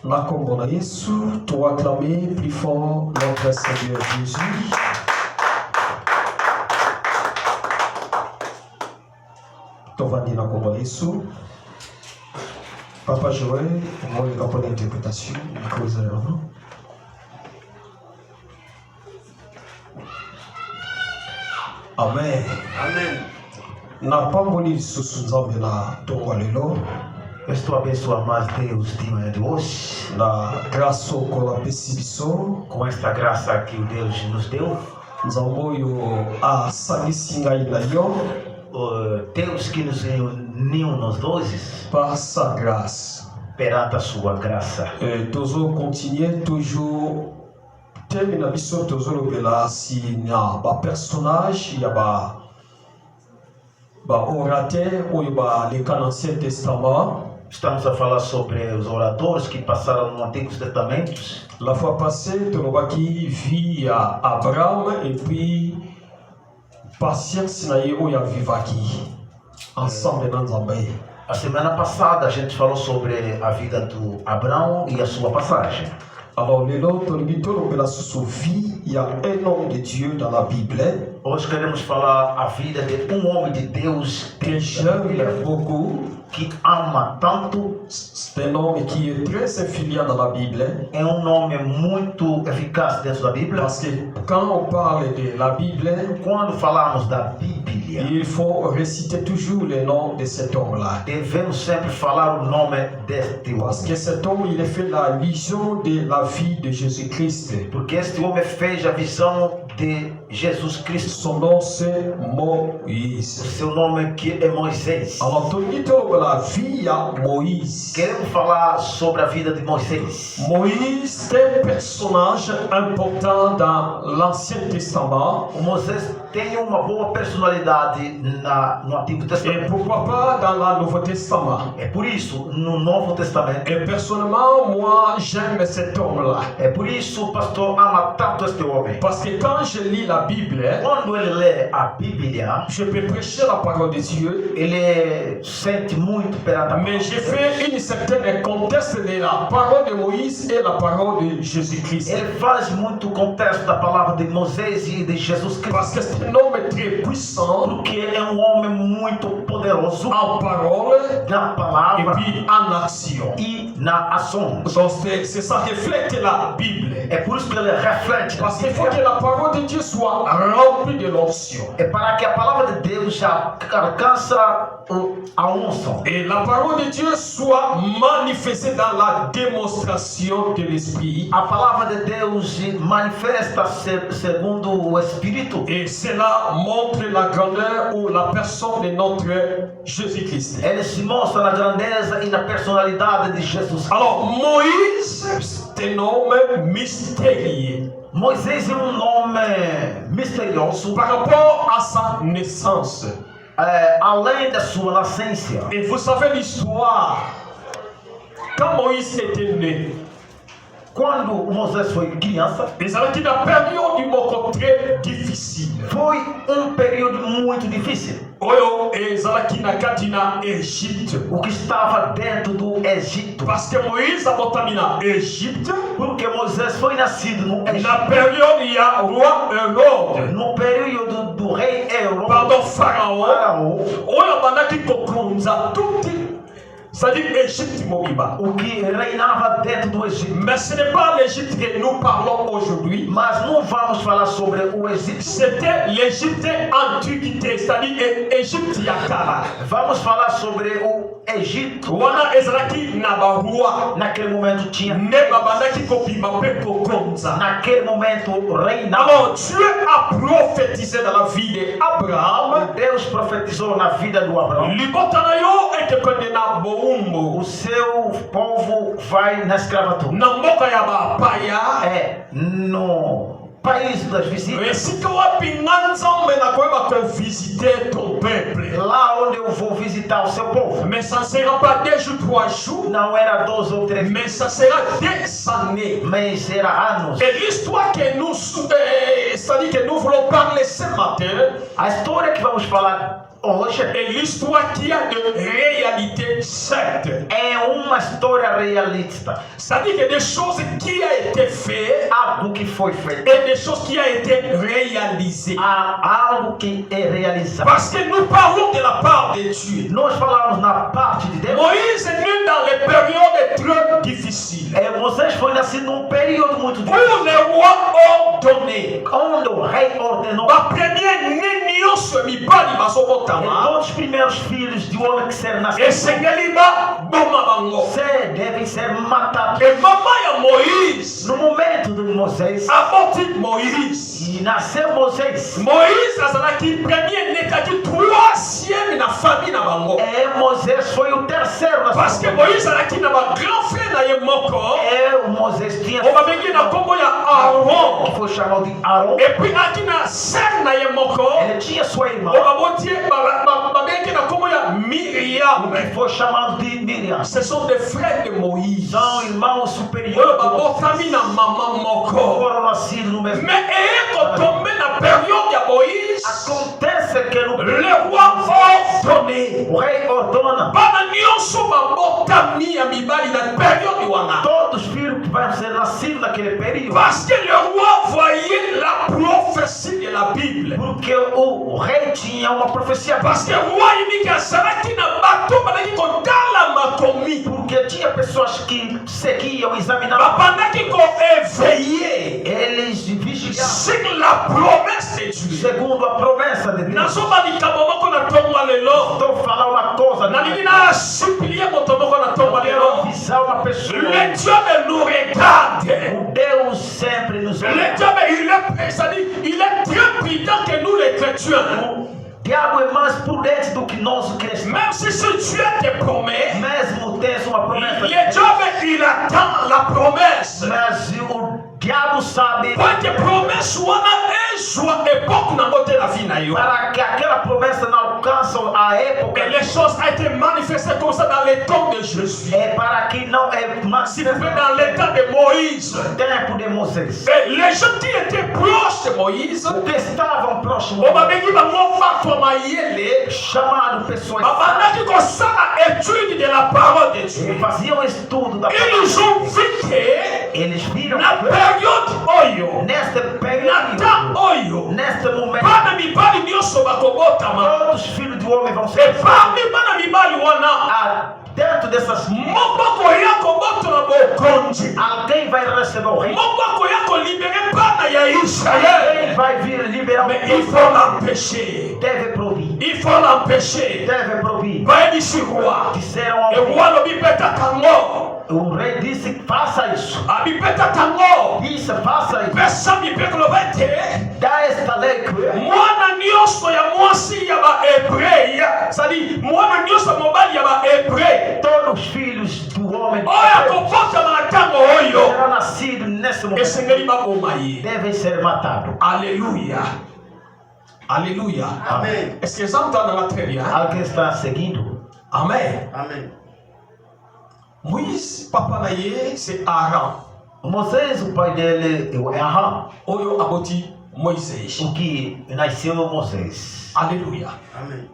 Na kombo na Yesu, tu acclamer plus fort notre Seigneur Jésus. Tovandi na kombo na Yesu. Papa Joël, moi il va prendre l'interprétation, micro non? Amen. Amen. Na pamboni lisusu nzambe na tongo lelo. Estou abençoado mais Deus de manhã de hoje. Na graça okola pesi biso. Com esta graça que o Deus nos deu. Nzambe oyo asangisi ngai na yo. Deus que nos uniu nós dois. Par sa grâce. Perante a sua graça. Tozo continuer toujours. Termina biso tozo lobela si na ba personnage ya ba orateur ou ba les canons Ancien Testament. Estamos a falar sobre os oradores que passaram no Antigo Testamento. La fois passée, Tonobaki vit à Abraham et puis patience na ye oya vivaki ensemble dans Zambé. A semana passada a gente falou sobre a vida do Abraão e a sua passagem. Alors, le lot, il y a un homme de Dieu dans la Bible. Hoje queremos falar a vida de homem de Deus que j'aime beaucoup, que ama tanto. C'est un homme qui est très influent dans la Bible. É nome muito eficaz dentro da Bíblia. Parce que quand on parle de la Bible, quando falamos da Bíblia, il faut réciter toujours le nom de cet homme-là. Devemos sempre falar o nome deste homem. Parce que cet homme, il a fait la vision de la vie de Jésus-Christ. Porque este homem fez a visão de Jesus Cristo. Son nom c'est Moïse. O seu nome que é Moisés. Alors, tout la vie à Moïse. Queremos falar sobre a vida de Moisés. Moïse est un personnage important dans l'Ancien Testament. O Moisés tem uma boa personalidade no Antigo Testamento. Et pourquoi pas dans le Nouveau Testament. É por isso, no Novo Testamento. Et personnellement, moi, j'aime cet homme-là. É por isso o pastor ama tanto este homem. Parce que quand je lis la Bible, quando ele lê a Bíblia, je peux prêcher la parole de Dieu. Ele sente muito perante a mais j'ai fait une certaine contexte de la parole de Moïse et la parole de Jésus-Christ. Ele faz muito contexto da palavra de Moisés e de Jesus Cristo. Parce que c'est un homme très puissant. Porque é homem muito poderoso en parole, na palavra et puis en action. E na ação. Donc c'est ça reflète la Bible. É por isso que ele reflete. Parce qu'il faut que la parole de Dieu soit remplie de l'onction. É para que a palavra de Deus já alcança a unção. Et la parole de Dieu soit manifestée dans la démonstration de l'Esprit. A palavra de Deus manifesta segundo o Espírito. Et cela montre la grandeur ou la personne de notre Jésus-Christ. Ele se mostra na grandeza e na personalidade de Jesus. Alors Moïse, c'est un homme mystérieux. Moisés é nome misterioso par rapport à sa naissance. Além da sua nascença. Et vous savez l'histoire. Quand Moïse était né, quando Moisés foi criança, c'était une période très difficile. Foi período muito difícil. O que estava dentro do Egito. Parce que Moïse a boté na Égypte. Porque Moisés foi nascido no Egito. Na période il y a roi Hérode. No período do rei Hérode. Pardon, Pharaon. Olha banaki kokonza tutti. C'est-à-dire l'Égypte Mobiba. O que reinava dentro do Egito. Mais ce n'est pas l'Égypte que nous parlons aujourd'hui. Mas não vamos falar sobre o Egito. C'était l'Égypte antiquité, c'est-à-dire l'Égypte Yakara. Vamos falar sobre o Egito. Wana ezalaki na barua. Naquele momento tinha. Ne babandaki kopima pe kokonza. Naquele momento reinava. Alors Dieu a prophétisé dans la vie d'Abraham. Deus profetizou na vida do Abraão. Libotanayo était condamné bo. O seu povo vai na escravatura. Na mboka ya bapaya. No país das vizinhas. E se tu apinganzambe na koeba ko visiter ton peuple. Lá onde eu vou visitar o seu povo. Mais ça sera pas 2 jours, 3 jours. Não era 2 ou 3. Mais ça sera des années. Mais será anos. Et l'histoire que nous, c'est-à-dire que nous voulons parler ce matin. A história que vamos falar hoje é l'histoire qui a de réalité certes. é uma história realista. C'est-à-dire que des choses qui a été faites Algo que foi feito. et des choses qui a été réalisées. Há algo que é realizado. Parce que nous parlons de la part de Dieu. Nós falamos na parte de Deus. Moïse est né dans les périodes très difficiles. Moisés foi nascido num período muito Où difícil. le roi ordonnait. Onde o rei ordenou Ma première nénion se mit pas ni baso que botama. todos os primeiros filhos de homem que serão Et nascidos Sengelima boma bango. devem ser matados. Et maman ya Moïse No momento de Moisés, aborti Moïse. e nasceu Moisés, Moïse azalaki premier né kaki troisième na famille na bango. Moisés foi o terceiro na Parce que família. Moïse azalaki na ba grand frère na ye moko. Moisés tinha On va bengi na kombo ya Aaron. que foi chamado de Arão. Et puis aki na sœur na ye moko. Ele tinha sua irmã, On va botier ba bengi na kombo ya Miriam. que foi chamado de Miriam. Ce sont des frères de Moïse. São irmãos Oyo superiores. babotami na maman moko. Foram nascidos no mesmo. Mais ayant tombé na période ya Moïse, Acontece que no le roi ordonné. o rei ordona Bana nyonso babotami ya mibali na période wana. todos os filhos que vão ser nascidos naquele período. Parce que le roi voyait la prophétie de la Bible. Porque o rei tinha uma profecia Parce que bíblica. le roi il azalaki na bato balaki kotala makomi. Porque tinha pessoas que seguiam, examinavam. Babandaki ko éveiller Eles vigiavam sur la promesse de Dieu. segundo a promessa de Deus. Nazoba likambo moko na tongo lelo. Estou falando uma coisa. Nalingi na supplier moto moko na tongo Eu quero lelo. avisar uma pessoa. Le diable nous regarde. O Deus sempre nos Le olha. diable il est très prudent que nous les chrétiens. O diabo é mais prudente do que nós os cristãos. Même si ce Dieu te promet, Mesmo tens uma promessa le de Deus, diable il attend la promesse. mas o diabo sabe Pour que promesse wana soit époque na côté la vie na yo. para que aquela promessa não alcance a época. Et les choses ont été manifestées comme ça dans les temps de Jésus. É para que não é mais S'il vous plaît, dans les temps de Moïse. tempo de Moisés. Et les gens qui étaient proches de Moïse, O que estavam próximos, on va venir dans mon bateau maïele. chamado pessoas, Babana qui ça étude de la parole de Dieu. faziam estudo da Ils palavra. ont vu que Eles viram na période oyo, neste na período, temps oyo, neste momento, bana mibali nyonso bakobotama. todos os filhos do homem vão Et ser parmi bana mibali wana, dentro dessas. moko ya kobotama bokonzi. Alguém vai receber o rei. Moko ya kolibere bana ya Alguém Israël. vai vir liberar o Mais il faut l'empêcher. Deve provir. Il faut l'empêcher. Deve provir. Vai d'ici roi. Disseram Et ao roi lobi peta tango. o rei disse: faça isso. Abi peta tango. Disse: faça isso. Pesa mi pe kolobete. Dá esta lei que Mwana nyonso ya mwasi ya ba hébreu. C'est-à-dire mwana nyonso mobali ya ba hébreu. todos os filhos do homem Oya kobota na tango oyo. serão nascidos nesse momento Esengeli baboma ye. devem ser matados. Alléluia. Alléluia. Amém. Est-ce que ça entend très bien? Alguém está seguindo? Amen. Amém. Moïse, papa na ye, c'est Aaron. Moisés, o pai dele é Arão, Oyo aboti Moïse. o que nasceu Moisés. Alléluia. Amém.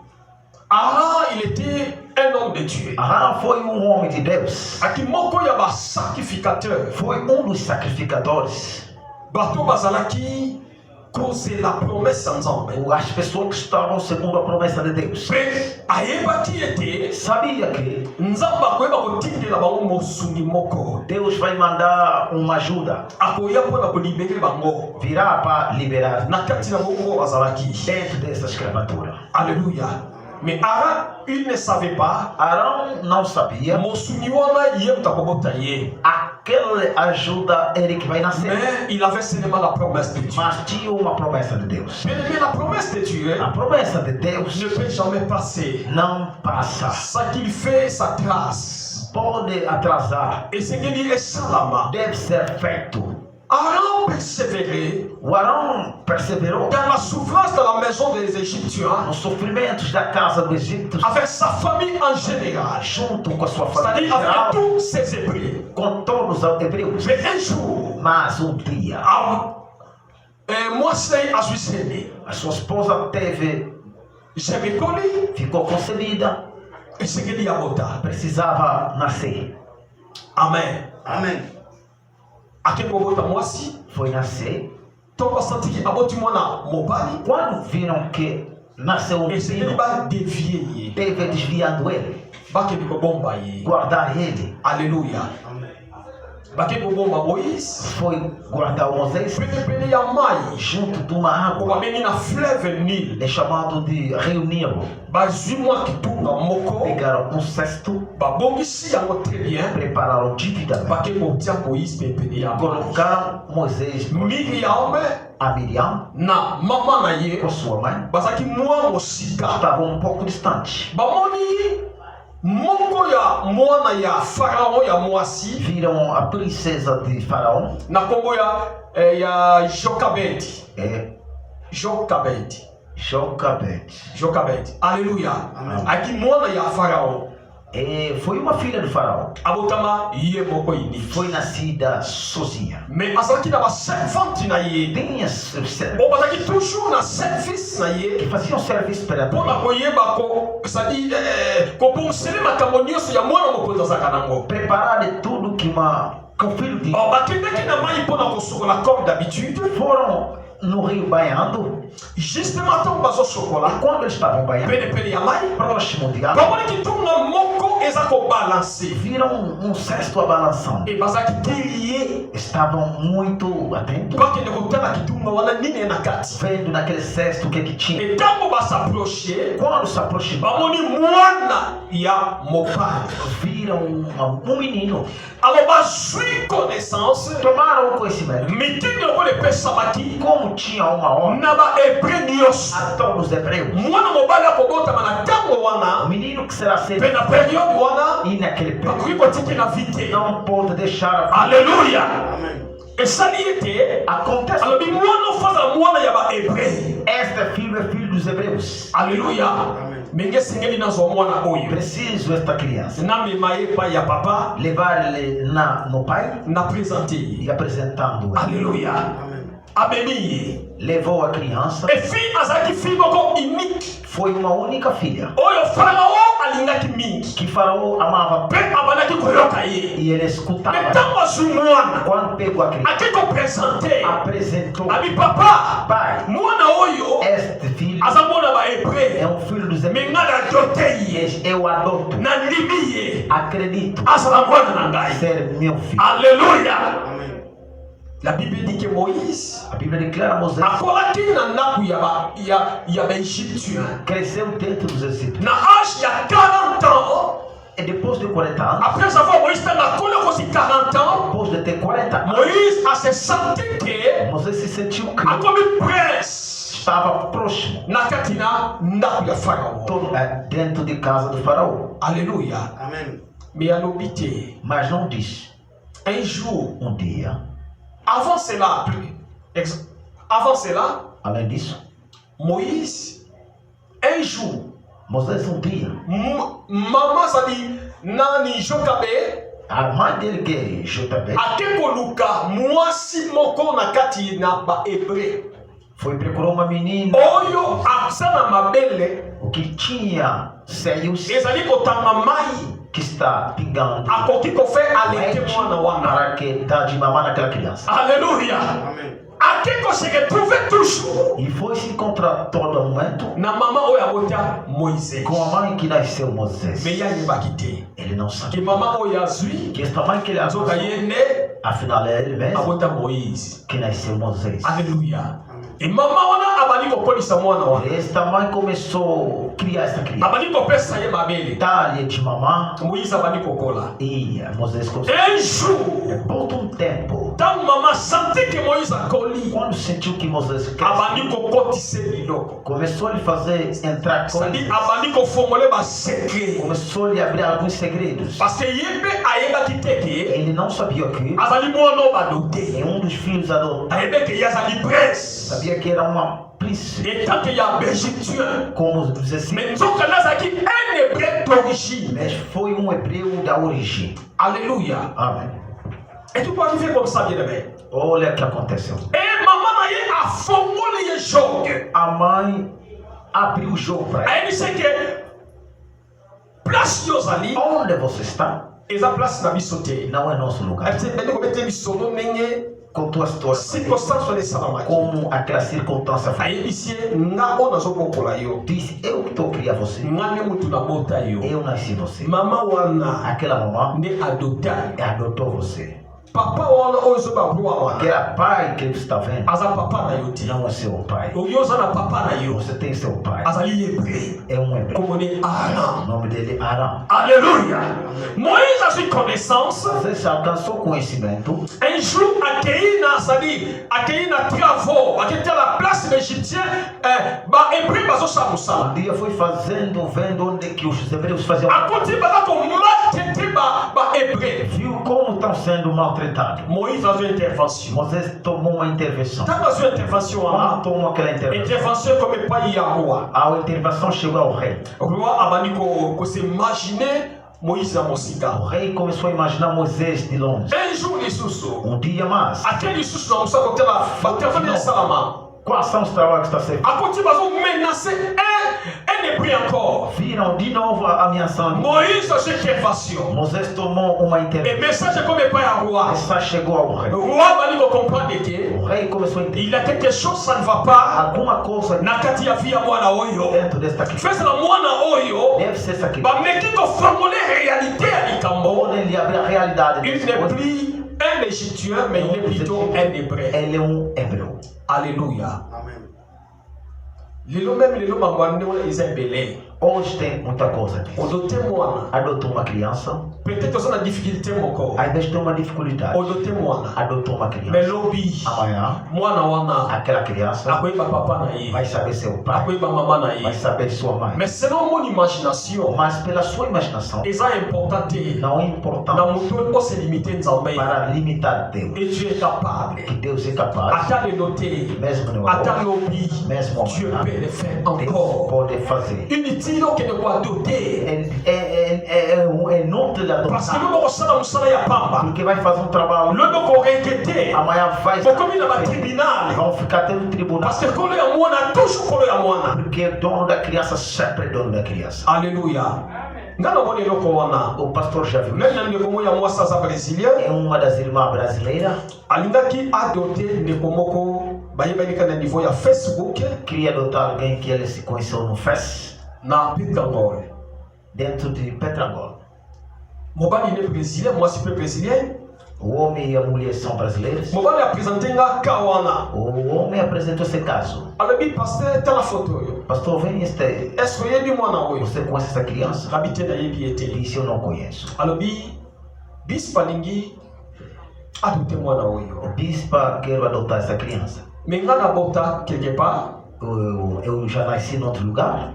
Aaron, il était un homme de Dieu. Arão foi homem de Deus. Aki moko ya ba sacrificateur. Foi dos sacrificadores. Bato bazalaki cause la promesse ensemble. As pessoas que estavam segundo a promessa de Deus. Mais ayebaki ete Sabia que nzamba koyeba kotindela bango mosungi moko. Deus vai mandar uma ajuda. Akoya mpona kolibere bango. Virá para liberar Na kati na bango bazalaki. dentro dessa escravatura. Alléluia. Mais Aaron, il ne savait pas. Arão não sabia. Mosungi wana yemta kobota ye. Aquela ajuda ele que vai nascer. Mais il avait seulement la promesse de Dieu. Mas tinha uma promessa de Deus. Mais la promesse de Dieu A promessa de Deus ne peut jamais passer. não passa. Ça qu'il fait, ça trace. Pode atrasar. Et ce qu'il dit est salama. Deve ser feito. Aaron persévérait O Arão perseverou dans la souffrance de la maison des Égyptiens nos sofrimentos da casa do Egito, avec sa famille en général. junto com a sua família C'est-à-dire avec geral, tous ses Hébreux. com todos os hebreus. Mais un jour, Mas dia, moi c'est à Suisse. a sua esposa teve ficou concebida, precisava nascer. Amen. Amen. Foi nascer. Quando viram que nasceu um menino, teve desviando ele, guardar ele. Aleluia. Foi guardar o Moisés junto de uma água, é chamado de Rio Nilo. Pegaram um cesto, prepararam divinamente, colocaram Moisés, a Miriam, com sua mãe, estavam um pouco distantes. Viram a princesa de Faraó, na Congo ya Jokabed. Jokabed. Aleluia. Aqui mona ya Faraó. Foi uma filha do Faraó. Abotama ye moko ini. Foi nascida sozinha. Mais asaki na ba servante na ye. Tinha Bon bataki toujours na service na ye. que faziam serviço para Pour la koyeba ko sadi ko pomsele makambo nyonso ya mwana mokonzi azaka nango. Preparar de tudo que o filho de bakendaki na mai mpona kosokola comme d'habitude. Foram no rio banhando. Justement ntango bazosokola Quando eles estavam banhando, penepene ya mai próximo de água, bamonaki ntonga moko eza kobalanse. viram um cesto balançando. E bazaki terie Estavam muito atentos, bakende kotala kitunga wana nini na kati. vendo naquele cesto o que tinha. E ntango basaproche Quando se aproximaram, bamoni mwana ya mopali. viram um menino. Alors bazwi connaissance Tomaram o conhecimento. mitini lokolo epesamaki Como tinha uma ordem na bahebre nyonso. a todos os hebreus, Mwana mobali akobotama na ntango o wana menino que será mpe sempre na periode wana e naquele período bakoki kotiki na vite. não pode deixar Alléluia. Amen. esali ete acontece. alobi mwana ofazala mwana ya bahebre. Este filho é filho dos hebreus. Alléluia. Menge esengeli nazwa mwana oyo Preciso esta criança namema ye epai ya papa levar ele no pai na présente ye. e apresentando ele. Alléluia. Amen. Amemi ye. Levou a criança. Efi azalaki fille moko unique Foi uma única filha oyo farao alingaki mingi que Faraó amava mpe abandaki koyoka ye. e ele Me escutava. ntango azwi mwana Quando pegou a criança, ake kopresente apresentou. abi papa Pai, mwana oyo este filho aza mwana é bahebre um filho dos me hebreus. nga nadote ye Eu adoto. nandimi ye Acredito azala mwana na ngai. ser meu filho. Alléluia. Amen. La Bible dit que Moïse A Bíblia declara Moisés akolaki na ndaku ya baegyptien cresceu dentro dos egípcios. na age ya 40 ans. E depois de 40 anos, Après avoir Moïse tanga akoli kosi 40 ans, depois de ter 40 anos, Moïse a se senti que Moisés se sentiu que akomi prince estava próximo, na kati na ndaku ya Farao. dentro de casa do faraó. Alléluia. Amen. Mais alobi te Mas não diz. un jour Dia, avant cela, além disso, Moïse un jour Moisés dia, maman sadi nani Jokabe a mãe dele que é JB, ake koluka mwasi moko na kati na bahebre foi procurar uma menina oyo aza na mabele que tinha seios ezali kotanga mai que está pingando akoki kofe aleke mwana wana. para que dá de mamar naquela criança. Alléluia. Amen. ake kose retrouve toujours E foi se encontrar todo momento na mama oyo abota Moïse com a mãe que nasceu Moisés. me ye ayebaki te Ele não ke sabia mama oyo azwi que esta mãe que ele azoka adotou, ye nde afinal é ele mesmo abota Moïse. que nasceu Moisés. Alléluia. E mama wana abali kokolisa mwana wana Esta mãe começou a criar esta criança. abali kopesa ye mabele Dá-lhe de mamar Moïse abali kokola. e Moisés começou. Un jour Depois de tempo, ntango mama senti ke Moïse akoli quando sentiu que Moisés cresceu, abandi kokotisa biloko começou a lhe fazer entrar sadi coisas, abandi kofongole basekre começou a lhe abrir alguns segredos. parce que ye mpe ayebaki te ke Ele não sabia que azali mwana oyo badote um dos filhos adotados ayebi ke ye azali prince sabia que era uma princesa, etant ke ya baegyptien como diz assim, mais nzokana azalaki un hébreu d'origine. mas foi hebreu da origem. Alléluia. Amém. Et tu peux arriver comme ça, bien-aimé. Olha o que aconteceu. Et maman na ye afongoli ye jogue A mãe a pris o jogo para ele. Aí ele disse que place Yozali, Onde você está essa place na bisote. não é nosso lugar. Aí você tem que ter solo nem Com tua situação, circunstância de salama. como aquela circunstância foi. Aí ele disse na ona zo bokola yo. Disse, eu que estou a criar você. Ngane mutu na bota yo. Eu nasci você. Mama wana Aquela mamãe ne adota. adotou você. Papa wana ozo ba bua wana. Aquele pai que você está vendo Aza papa na yo ti. não é seu pai. O yoza na papa na yo. Você tem seu pai. Azali hebreu. É um hebreu. Como ne O Aram. nome dele é Arão. Alléluia. Moïse a eu connaissance. Você alcançou conhecimento. Un jour, accueilli dans sa vie, accueilli dans travaux, accueilli dans la place d'Égyptien, hébreu, bazo samusa. Dia foi fazendo, vendo onde que os hebreus faziam. A continuer à maltraiter hébreu. Viu como estão sendo maltratados. Moïse a une intervention. Moisés tomou uma intervenção. Quand a une intervention, Quando tomou aquela intervenção, intervention comme pas y a roi. a intervenção chegou ao rei. Roi a dit qu'on s'imaginer Moïse a O Mossiga. rei começou a imaginar Moisés de longe. Un jour, les sous-sous. Dia mais. Aquele sous-sous, on sait que la intervention Salama. Quais são os trabalhos que está sendo? A continuer à menacer un hébreu encore. Viram de novo ameaçando. Moïse a une intervention. Moisés tomou uma Et intervenção. message comme pas un roi. Essa chegou ao rei. Le roi va lui comprendre que O rei começou a entender. il y a quelque chose ça ne va pas. Alguma coisa Nakati ya via mwana oyo. dentro desta criança. Fais la mwana oyo. Deve ser essa criança. Ba meki ko formuler réalité à likambo. Quando ele abre a realidade Il desse n'est coisa, plus un égyptien mais il est plutôt un hébreu. ele é hebreu. Alléluia. Lelo même lelo mangwande wala Isabelle. Hoje tem muita coisa disso. Odote mwana. Adotou uma criança, Peut-être que ça a difficulté moko. aí deixa uma dificuldade. Odote mwana. Adotou uma Mais criança. lobi. Amanhã, Mwana wana. aquela criança Akoyeba papa na ye. vai saber seu pai, Akoyeba mama na vai ye. saber sua mãe. Mais selon mon imagination, Mas pela sua imaginação, c'est important não é dans importante mon tour pour se limiter nzambe. para limitar Deus. Et Dieu est capable. Que Deus é capaz, Attends le noter. mesmo no Attends amor, l'obi. mesmo Dieu amanhã, peut le faire Deus encore. pode fazer. Inutile que ne soit doter. É inútil Parce que adotar, nous sommes au salaire ya pamba. porque vai fazer trabalho. Le donc on requêté. Amanhã vai Faut comme il a un tribunal. vão ficar até no tribunal, Parce que quand il y a moi, on a toujours quand il y a moi. porque dono da criança sempre é dono da criança. Alléluia. Ngana bone loko wana. O pastor já viu. Même dans le moment ya moi ça brésilien. É uma das irmãs brasileiras, Alingaki adoté ne komoko bayebanika na niveau ya Facebook queria adotar alguém que ele se conheceu no FES, na Pitangol. dentro de Petrangola. Mobali ne brésilien, moi c'est brésilien. O homem e a mulher são brasileiros. Mobali a présenté nga kawana. O homem apresentou esse caso. Alors bi pasteur tela photo yo. Pastor, vem este. Est-ce que yebi mwana oyo? Você conhece essa criança? Habité na yebi Ele été. disse, eu não conheço. Alors bi bis palingi adoté mwana oyo. O bispa, quero adotar essa criança. Mais nga na bota quelque part. Eu já nasci em outro lugar.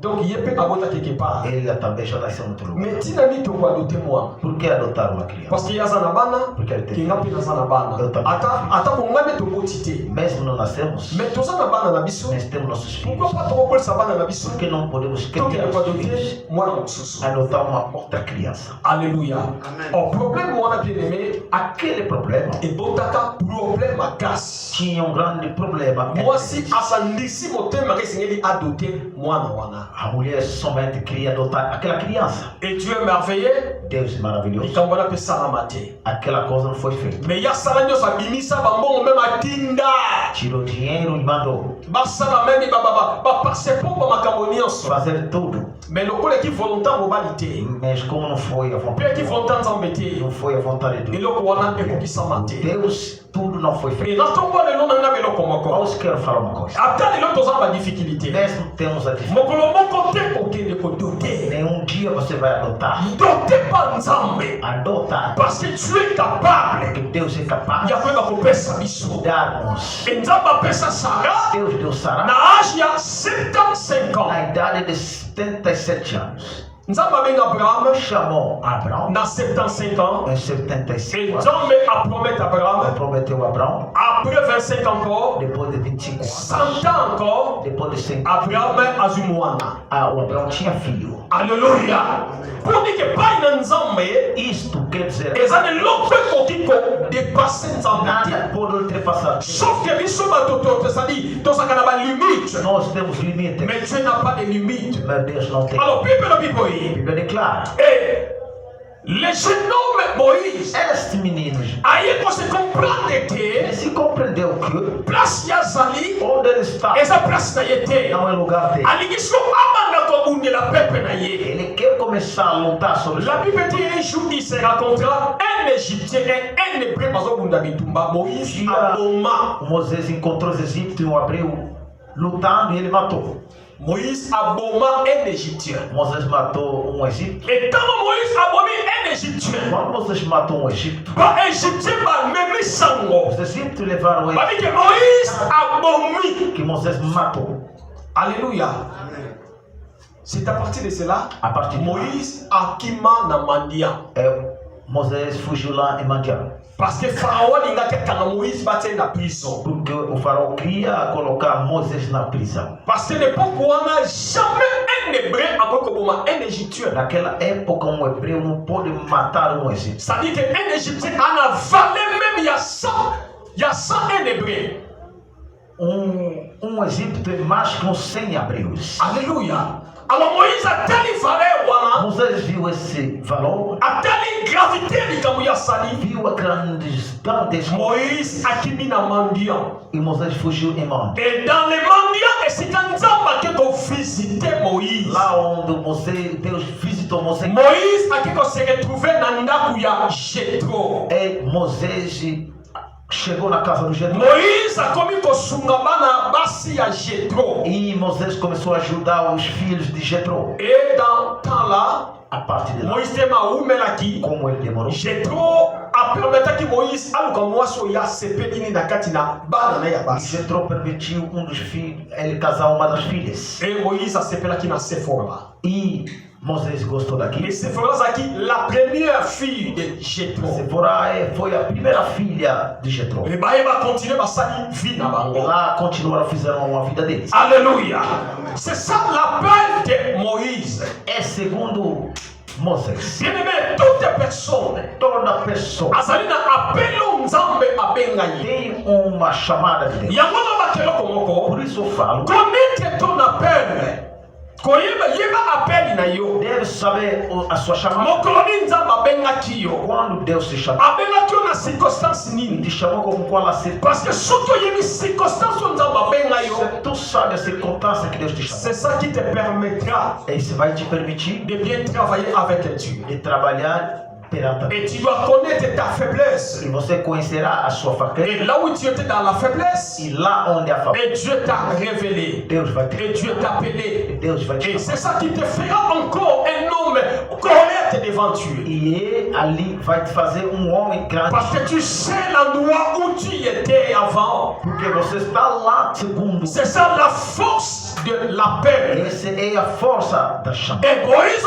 Donc yepe abota quelque part. Ele também já nasceu em outro lugar. Mais tina ni to adoté mwana. Por que adotar uma criança? Parce que yaza na bana, Porque ele kinga tem. pe naza na bana. Ata kongane to botité. Mesmo não nascemos, Mais toza na bana na biso. nós temos nossos filhos. Pourquoi pas tokokolisa bana na biso? Por que não podemos Toke criar ne os pas filhos? doter mwana mosusu. Adotar uma outra criança. Alléluia. O problème wana bien aimé Aquele problema ebotaka problème makasi. tinha grande problema. Mwasi asandisi motema ke singeli adoter mwana wana. A mulher somente queria adotar aquela criança. Et Dieu est merveilleux. Deus é maravilhoso. Likambo wana pe salama te. Aquela coisa não foi feita. Mais ya sala nyonso abimisa bambongo meme atinda. Tirou dinheiro e mandou Basala meme bapaseport bamakambo nyonso. fazer tudo. Mais lokola eki volontaire mobali te. Mas como não foi a Mpe vontade, eki volontaire nzambe te. não foi a vontade de Deus. Eloko wana ekokisama te. Deus, tudo não foi feito. Et natongo lelo na nga beloko moko. Hoje quero falar uma coisa. Ata lelo toza ba difficulté. Mesmo temos a dificuldade. Mokolo moko te okende kodoter. Nenhum dia você vai adotar. Doter pa nzambe. Adota. Parce que tu es capable. Porque Deus é capaz Ya koyeba kopesa biso. de dar-nos. E nzambe apesa Sara Deus deu Sara na âge ya 75 ans. na idade de 77 anos. Nzambe abenga Abraham Chamou Abraão na 75 ans. em Et 75 anos. Nzambe a promettre à Abraham Prometeu a Abraão, après 25 encore, depois de 25 anos, 100 ans encore, depois de 100 Abraham azwi mwana. o Abraão tinha filho. Alléluia. Pour dire que pai na Nzambe Isto quer dizer eza eloko ekoki qui dépasse Nada pode ultrapassar. sauf que c'est-à-dire dans une limite. Nós temos limites, Mais Dieu n'a pas de limite. mas Deus não tem. Alors, A Bíblia declara: et le jeune homme Moïse este menino a eu que se comprendre que se compreendeu que place Yazali onde ele está essa place na yete não é lugar dele. ali que só amanda como la pepe na ye. Ele quer começar a lutar sobre La Bible dit un jour il se rencontra un Égyptien et un Hébreu bazobunda bitumba. Moïse aboma. Moisés encontrou os egípcios e um hebreu lutando e ele matou. Moïse aboma un Égyptien. Moisés matou um egípcio. Et quand Moïse abomi un Égyptien, Quando Moisés matou um egípcio, ba Égyptien ba meme sango. os egípcios levaram ele Ba dit que Moïse abomi. que Moisés matou. Alléluia. C'est à partir de cela, A partir de Moïse akima na mandia. Moisés fugiu lá em Madian. Parce que Pharaon n'a que Moïse battait na prison. Porque o faraó queria colocar Moisés na prisão. Parce que l'époque où on n'a jamais un Hébreu encore comme un Égyptien. Naquela época, um hebreu não pode matar um egípcio. Ça dit qu'un Égyptien en a valé même il y a 100 un Hébreu. Um egípcio é mais que 100 hebreus. Alléluia. Alors Moïse a tellement valeur voilà. Moisés viu esse valor, A telle gravité de Kamouya Sali. viu a grandes Moïse a kimi na mandian. e Moisés fugiu em Mande. Et dans les mendiants, et c'est quand Nzamba qui a visité Moïse. Lá onde Deus visitou Moisés, Moïse a qui se retrouvé dans Ndakuya Jétro. e Moisés chegou na casa do Jetro. Moïse a commis que Sungabana Bassi à Jétro. E Moisés começou a ajudar os filhos de Jetro. Et dans ce temps-là, A partir de lá, Moïse tema umelaki. como ele demorou, Jétro a permis que Moïse aluka mwaso ya sepe ini na katina bana na ya basi. Jetro permitiu dos filhos, ele casar uma das filhas. Et Moïse a sepela qui na Sephora. E Moisés gostou Et daquilo. Sephora aqui la première fille de Jétro. Sephora foi a primeira filha de Jetro. Et bah il va continuer à sali vie na bango. Lá continuaram, fizeram a vida deles. Alléluia. C'est ça l'appel de Moïse. É segundo Moisés. Bien-aimé, toute personne Toda pessoa azalina appelo nzambe abengaye. tem uma chamada de Deus. Yango no bakelo komoko. Por isso eu falo, Connaître ton appel. Koyeba yeba appel na yo. deve saber a sua chamada. Mokoloni nzambe abengaki yo. Quando Deus te chamou, Abengaki yo na circonstance nini? te chamou como qual a circunstância. Parce que surtout yebi circonstance nzambe abenga yo. Tu sabe a circunstância que Deus te chamou. C'est ça qui te permettra E isso vai te permitir de bien travailler avec Dieu. de trabalhar perante Deus. Et tu dois connaître ta faiblesse. E você conhecerá a sua fraqueza. Et là où tu étais dans la faiblesse, E lá onde há falta, et Dieu t'a révélé. Deus vai te Et Dieu t'a appelé. Deus vai te Et chamar. c'est ça qui te fera encore un homme correct devant Dieu. E ali vai te fazer homem grande. Parce que tu sais l'endroit où tu étais avant. Porque você está lá segundo. C'est ça la force de l'appel. Essa é a força da chamada. Et Moïse